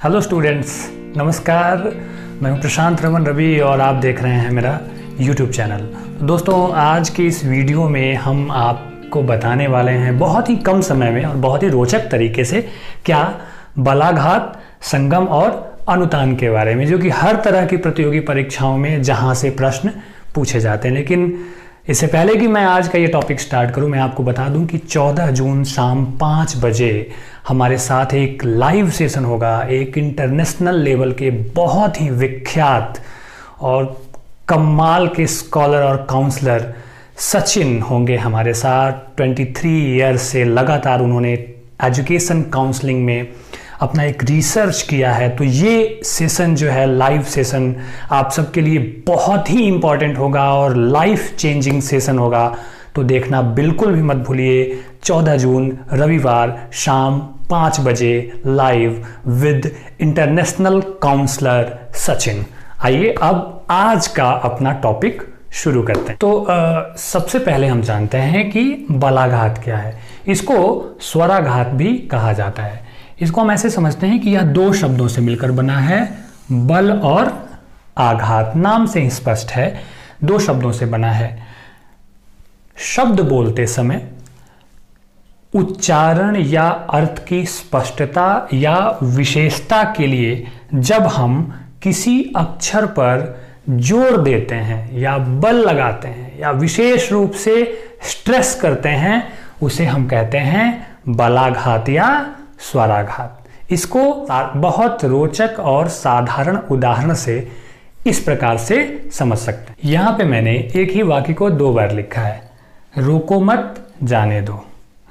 Hello students, नमस्कार। मैं हूं प्रशांत रमन रवि और आप देख रहे हैं मेरा यूट्यूब चैनल। तो दोस्तों, आज की इस वीडियो में हम आपको बताने वाले हैं बहुत ही कम समय में और बहुत ही रोचक तरीके से क्या बलाघात, संगम और अनुतान के बारे में, जो कि हर तरह की प्रतियोगी परीक्षाओं में जहां से प्रश्न पूछे जाते हैं। लेकिन इससे पहले कि मैं आज का ये टॉपिक स्टार्ट करूं, मैं आपको बता दूं कि 14 जून शाम 5 बजे हमारे साथ एक लाइव सेशन होगा। एक इंटरनेशनल लेवल के बहुत ही विख्यात और कमाल के स्कॉलर और काउंसलर सचिन होंगे हमारे साथ। 23 ईयर से लगातार उन्होंने एजुकेशन काउंसलिंग में अपना एक रिसर्च किया है। तो ये सेशन जो है, लाइव सेशन, आप सबके लिए बहुत ही इंपॉर्टेंट होगा और लाइफ चेंजिंग सेशन होगा। तो देखना बिल्कुल भी मत भूलिए। 14 जून रविवार शाम 5 बजे live with international counsellor Sachin. आइए अब आज का अपना टॉपिक शुरू करते हैं। तो सबसे पहले हम जानते हैं कि बलाघात क्या है। इसको स्वराघात भी कहा जाता है। इसको हम ऐसे समझते हैं कि यह दो शब्दों से मिलकर बना है, बल और आघात। नाम से ही स्पष्ट है, दो शब्दों से बना है। शब्द बोलते समय उच्चारण या अर्थ की स्पष्टता या विशेषता के लिए जब हम किसी अक्षर पर जोर देते हैं या बल लगाते हैं या विशेष रूप से स्ट्रेस करते हैं, उसे हम कहते हैं बलाघात या स्वराघात। इसको बहुत रोचक और साधारण उदाहरण से इस प्रकार से समझ सकते हैं। यहां पे मैंने एक ही वाक्य को 2 बार लिखा है, रोको मत जाने दो,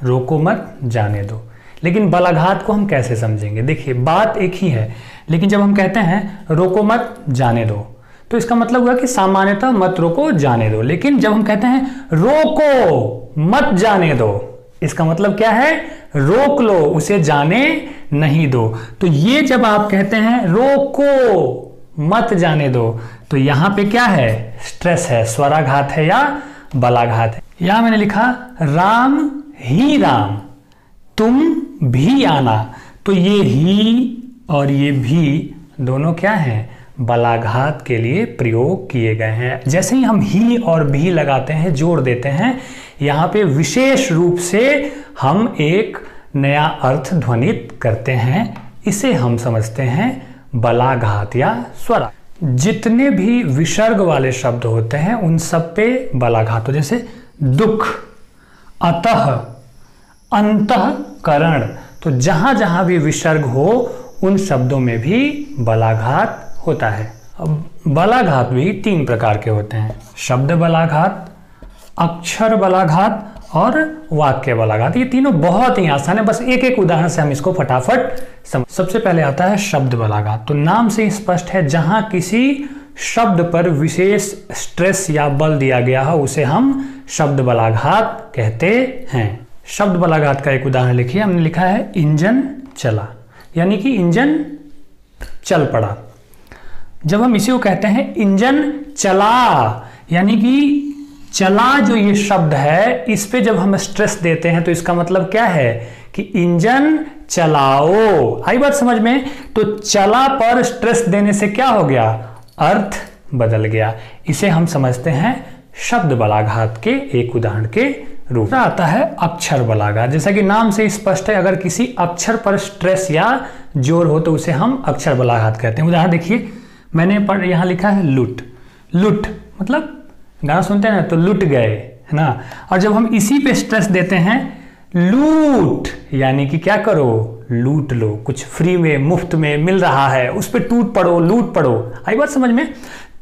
रोको मत जाने दो। लेकिन बलाघात को हम कैसे समझेंगे? देखिए, बात एक ही है, लेकिन जब हम कहते हैं रोको मत जाने दो, तो इसका मतलब हुआ कि सामान्यतः मत रोको जाने दो। लेकिन जब हम कहते हैं रोको मत जाने दो, इसका मतलब क्या है? रोक लो, उसे जाने नहीं दो। तो ये जब आप कहते हैं रोको मत जाने दो, तो यहां पे क्या है? स्ट्रेस है, स्वराघात है या बलाघात है। यहां मैंने लिखा राम ही राम, तुम भी आना। तो ये ही और ये भी दोनों क्या हैं? बलाघात के लिए प्रयोग किए गए हैं। जैसे ही हम ही और भी लगाते हैं, जोड़ देते हैं, यहाँ पे विशेष रूप से हम एक नया अर्थ ध्वनित करते हैं। इसे हम समझते हैं बलाघात या स्वरा। जितने भी विसर्ग वाले शब्द होते हैं उन सब पे बलाघात हो। जैसे दुख, अतः, अंतःकरण। तो जहां जहां भी विसर्ग हो उन शब्दों में भी बलाघात होता है। अब बलाघात भी 3 प्रकार के होते हैं, शब्द बलाघात, अक्षर बलाघात और वाक्य बलाघात। ये तीनों बहुत ही आसान है, बस एक एक उदाहरण से हम इसको फटाफट समझ। सबसे पहले आता है शब्द बलाघात। तो नाम से ही स्पष्ट है, जहां किसी शब्द पर विशेष स्ट्रेस या बल दिया गया हो उसे हम शब्द बलाघात कहते हैं। शब्द बलाघात का एक उदाहरण लिखिए। हमने लिखा है इंजन चला, यानी कि इंजन चल पड़ा। जब हम इसी को कहते हैं इंजन चला, यानी कि चला, जो ये शब्द है, इस पे जब हम स्ट्रेस देते हैं तो इसका मतलब क्या है? कि इंजन चलाओ। आई बात समझ में? तो चला पर स्ट्रेस देने से क्या हो गया? अर्थ बदल गया। इसे हम समझते हैं शब्द बलाघात के एक उदाहरण के रूप में। आता है अक्षर बलाघात। जैसा कि नाम से स्पष्ट है, अगर किसी अक्षर पर स्ट्रेस या जोर हो तो उसे हम अक्षर बलाघात कहते हैं। उदाहरण देखिए, मैंने यहां लिखा है लूट। लूट मतलब गाना सुनते हैं ना, तो लूट गए, है ना। और जब हम इसी पे स्ट्रेस देते हैं लूट, यानी कि क्या करो? लूट लो, कुछ फ्री में, मुफ्त में मिल रहा है, उस पे टूट पड़ो, लूट पड़ो। आई बात समझ में?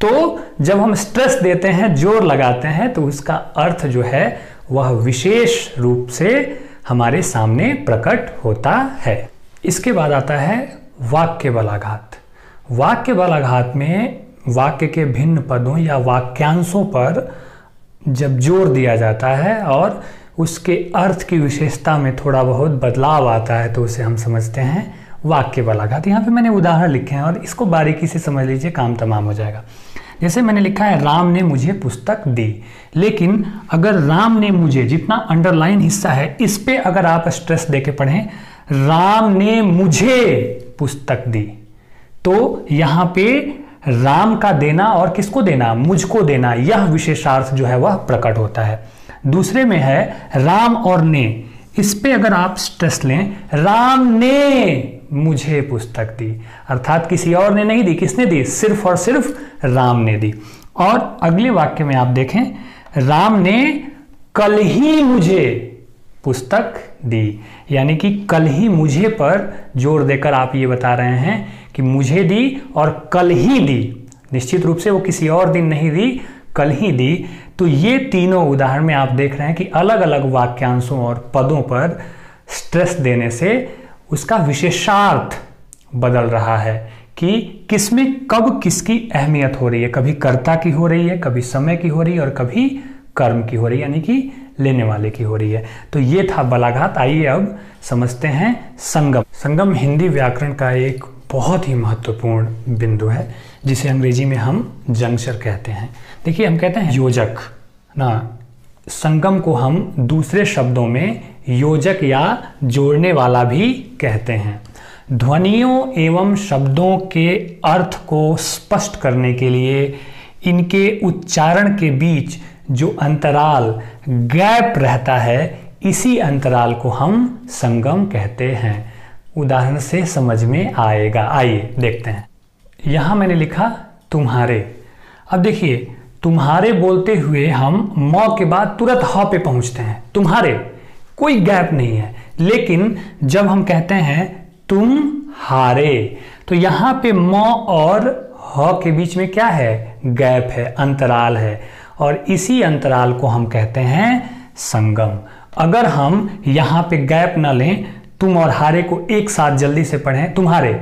तो जब हम स्ट्रेस देते हैं, जोर लगाते हैं, तो उसका अर्थ जो है वह विशेष रूप से हमारे सामने प्रकट होता है। इसके बाद आता है वाक्य बलाघात। वाक्य बलाघात में वाक्य के भिन्न पदों या वाक्यांशों पर जब जोर दिया जाता है और उसके अर्थ की विशेषता में थोड़ा बहुत बदलाव आता है, तो उसे हम समझते हैं वाक्य बलाघात। यहाँ पे मैंने उदाहरण लिखे हैं और इसको बारीकी से समझ लीजिए, काम तमाम हो जाएगा। जैसे मैंने लिखा है राम ने मुझे पुस्तक दी, लेकिन अगर राम ने मुझे, जितना अंडरलाइन हिस्सा है, इस पे अगर आप स्ट्रेस देके पढ़ें, राम ने मुझे पुस्तक दी, तो यहाँ पे राम का देना और किसको देना, मुझको देना, यह विशेषार्थ जो है वह प्रकट होता है। दूसरे में है राम और ने, इस पे अगर आप स्ट्रेस लें, राम ने मुझे पुस्तक दी, अर्थात किसी और ने नहीं दी, किसने दी, सिर्फ और सिर्फ राम ने दी। और अगले वाक्य में आप देखें, राम ने कल ही मुझे पुस्तक दी, यानी कि कल ही मुझे पर जोर देकर आप ये बता रहे हैं कि मुझे दी और कल ही दी, निश्चित रूप से वो किसी और दिन नहीं दी, कल ही दी। तो ये तीनों उदाहरण में आप देख रहे हैं कि अलग अलग वाक्यांशों और पदों पर स्ट्रेस देने से उसका विशेषार्थ बदल रहा है कि किसमें कब किसकी अहमियत हो रही है, कभी कर्ता की हो रही है, कभी समय की हो रही है और कभी कर्म की हो रही है, यानी कि लेने वाले की हो रही है। तो ये था बलाघात। आइए अब समझते हैं संगम। संगम हिंदी व्याकरण का एक बहुत ही महत्वपूर्ण बिंदु है, जिसे अंग्रेजी में हम जंक्शन कहते हैं। देखिए, हम कहते हैं योजक ना, संगम को हम दूसरे शब्दों में योजक या जोड़ने वाला भी कहते हैं। ध्वनियों एवं शब्दों के अर्थ को स्पष्ट करने के लिए इनके उच्चारण के बीच जो अंतराल गैप रहता है, इसी अंतराल को हम संगम कहते हैं। उदाहरण से समझ में आएगा, आइए देखते हैं। यहां मैंने लिखा तुम्हारे। अब देखिए, तुम्हारे बोलते हुए हम म के बाद तुरंत ह पे पहुंचते हैं, तुम्हारे, कोई गैप नहीं है। लेकिन जब हम कहते हैं तुम हारे, तो यहां पे म और ह के बीच में क्या है, गैप है, अंतराल है, और इसी अंतराल को हम कहते हैं संगम। अगर हम यहां पे गैप ना लें, तुम और हारे को एक साथ जल्दी से पढ़ें, तुम्हारे,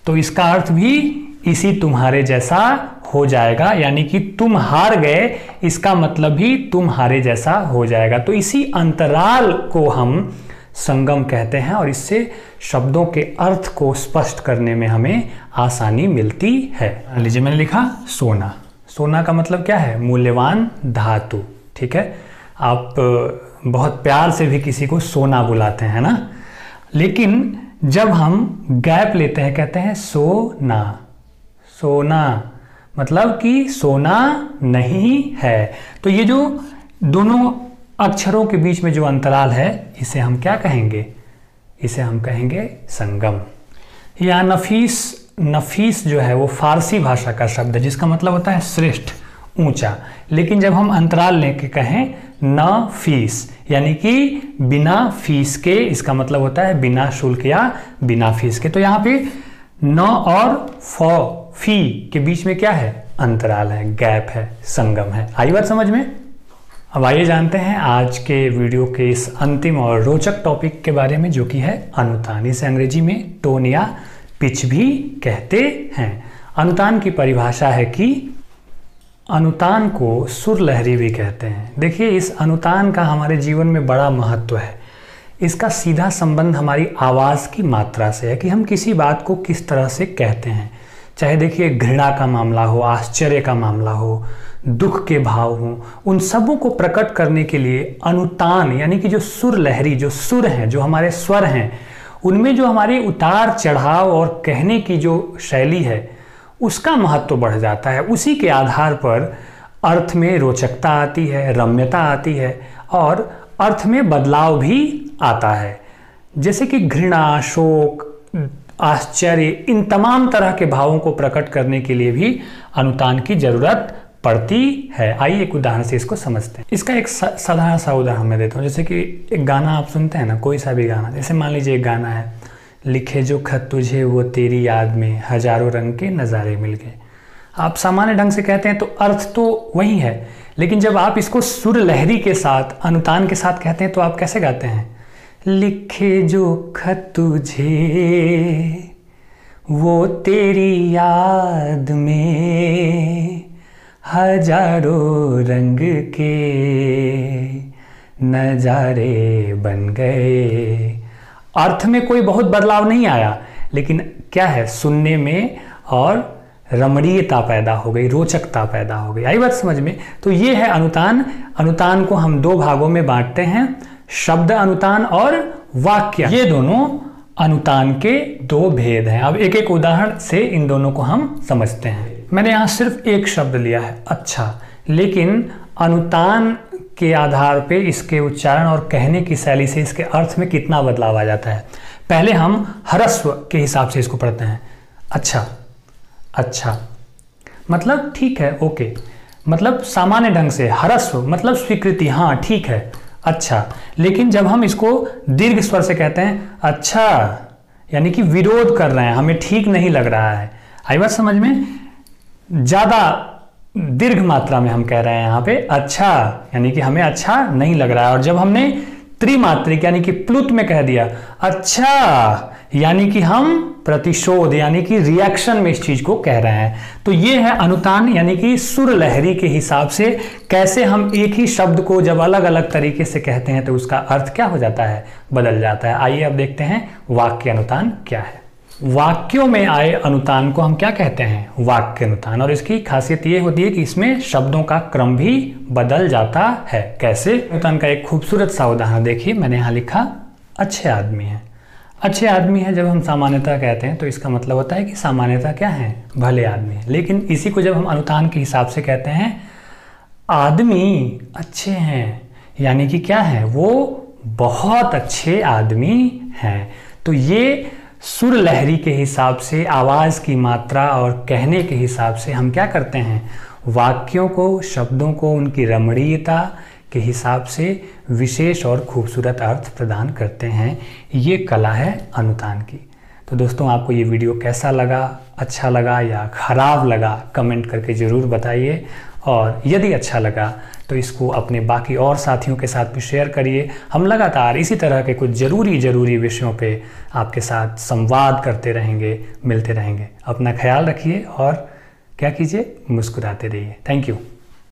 तो इसका अर्थ भी इसी तुम्हारे जैसा हो जाएगा, यानी कि तुम हार गए, इसका मतलब भी तुम हारे जैसा हो जाएगा। तो इसी अंतराल को हम संगम कहते हैं और इससे शब्दों के अर्थ को स्पष्ट करने में हमें आसानी मिलती है। मान लीजिए, मैंने लिखा सोना। सोना का मतलब क्या है, मूल्यवान धातु, ठीक है। आप बहुत प्यार से भी किसी को सोना बुलाते हैं ना, लेकिन जब हम गैप लेते हैं, कहते हैं सोना, सोना मतलब कि सोना नहीं है। तो ये जो दोनों अक्षरों के बीच में जो अंतराल है, इसे हम क्या कहेंगे, इसे हम कहेंगे संगम। या नफीस, नफीस जो है वो फारसी भाषा का शब्द है, जिसका मतलब होता है श्रेष्ठ, ऊंचा। लेकिन जब हम अंतराल लेके कहें न फीस, यानी कि बिना फीस के, इसका मतलब होता है बिना शुल्क या बिना फीस के। तो यहाँ पे न और फी के बीच में क्या है, अंतराल है, गैप है, संगम है। आई बात समझ में? अब आइए जानते हैं आज के वीडियो के इस अंतिम और रोचक टॉपिक के बारे में, जो कि है अनुतान। इसे अंग्रेजी में टोन या पिच भी कहते हैं। अनुतान की परिभाषा है कि अनुतान को सुर लहरी भी कहते हैं। देखिए, इस अनुतान का हमारे जीवन में बड़ा महत्व है। इसका सीधा संबंध हमारी आवाज़ की मात्रा से है कि हम किसी बात को किस तरह से कहते हैं। चाहे देखिए घृणा का मामला हो, आश्चर्य का मामला हो, दुख के भाव हो, उन सबों को प्रकट करने के लिए अनुतान यानी कि जो सुर लहरी, जो सुर हैं, जो हमारे स्वर हैं, उनमें जो हमारे उतार चढ़ाव और कहने की जो शैली है, उसका महत्व बढ़ जाता है। उसी के आधार पर अर्थ में रोचकता आती है, रम्यता आती है और अर्थ में बदलाव भी आता है। जैसे कि घृणा, शोक, आश्चर्य, इन तमाम तरह के भावों को प्रकट करने के लिए भी अनुतान की जरूरत पड़ती है। आइए एक उदाहरण से इसको समझते हैं। इसका एक साधारण सा उदाहरण मैं देता हूँ। जैसे कि एक गाना आप सुनते हैं ना, कोई सा भी गाना, जैसे मान लीजिए एक गाना है, लिखे जो खत तुझे वो तेरी याद में, हजारों रंग के नज़ारे मिल गए। आप सामान्य ढंग से कहते हैं तो अर्थ तो वही है, लेकिन जब आप इसको सुर लहरी के साथ, अनुतान के साथ कहते हैं तो आप कैसे गाते हैं, लिखे जो खत तुझे वो तेरी याद में, हजारों रंग के नजारे बन गए। अर्थ में कोई बहुत बदलाव नहीं आया, लेकिन क्या है, सुनने में और रमणीयता पैदा हो गई, रोचकता पैदा हो गई। आई बात समझ में? तो ये है अनुतान। अनुतान को हम दो भागों में बांटते हैं, शब्द अनुतान और वाक्य। ये दोनों अनुतान के दो भेद हैं। अब एक एक उदाहरण से इन दोनों को हम समझते हैं। मैंने यहाँ सिर्फ एक शब्द लिया है अच्छा, लेकिन अनुतान के आधार पे इसके उच्चारण और कहने की शैली से इसके अर्थ में कितना बदलाव आ जाता है। पहले हम ह्रस्व के हिसाब से इसको पढ़ते हैं। अच्छा, अच्छा मतलब ठीक है, ओके, मतलब सामान्य ढंग से। ह्रस्व मतलब स्वीकृति, हाँ ठीक है, अच्छा। लेकिन जब हम इसको दीर्घ स्वर से कहते हैं अच्छा, यानी कि विरोध कर रहे हैं, हमें ठीक नहीं लग रहा है। आई बात समझ में? ज्यादा दीर्घ मात्रा में हम कह रहे हैं यहाँ पे अच्छा, यानी कि हमें अच्छा नहीं लग रहा है। और जब हमने त्रिमात्रिक यानी कि प्लुत में कह दिया अच्छा, यानी कि हम प्रतिशोध यानी कि रिएक्शन में इस चीज को कह रहे हैं। तो ये है अनुतान यानी कि सुर लहरी के हिसाब से कैसे हम एक ही शब्द को जब अलग अलग तरीके से कहते हैं तो उसका अर्थ क्या हो जाता है, बदल जाता है। आइए अब देखते हैं वाक्य अनुतान क्या है। वाक्यों में आए अनुतान को हम क्या कहते हैं, वाक्य अनुतान। और इसकी खासियत ये होती है कि इसमें शब्दों का क्रम भी बदल जाता है। कैसे? अनुतान का एक खूबसूरत सा उदाहरण देखिए, मैंने यहाँ लिखा अच्छे आदमी हैं। अच्छे आदमी है जब हम सामान्यतः कहते हैं तो इसका मतलब होता है कि सामान्यतः क्या है, भले आदमी है। लेकिन इसी को जब हम अनुतान के हिसाब से कहते हैं आदमी अच्छे हैं, यानी कि क्या है, वो बहुत अच्छे आदमी हैं। तो ये सुर लहरी के हिसाब से, आवाज की मात्रा और कहने के हिसाब से हम क्या करते हैं, वाक्यों को, शब्दों को उनकी रमणीयता के हिसाब से विशेष और खूबसूरत अर्थ प्रदान करते हैं। ये कला है अनुतान की। तो दोस्तों, आपको ये वीडियो कैसा लगा, अच्छा लगा या खराब लगा, कमेंट करके ज़रूर बताइए। और यदि अच्छा लगा तो इसको अपने बाकी और साथियों के साथ भी शेयर करिए। हम लगातार इसी तरह के कुछ ज़रूरी विषयों पे आपके साथ संवाद करते रहेंगे, मिलते रहेंगे। अपना ख्याल रखिए और क्या कीजिए, मुस्कुराते रहिए। Thank you.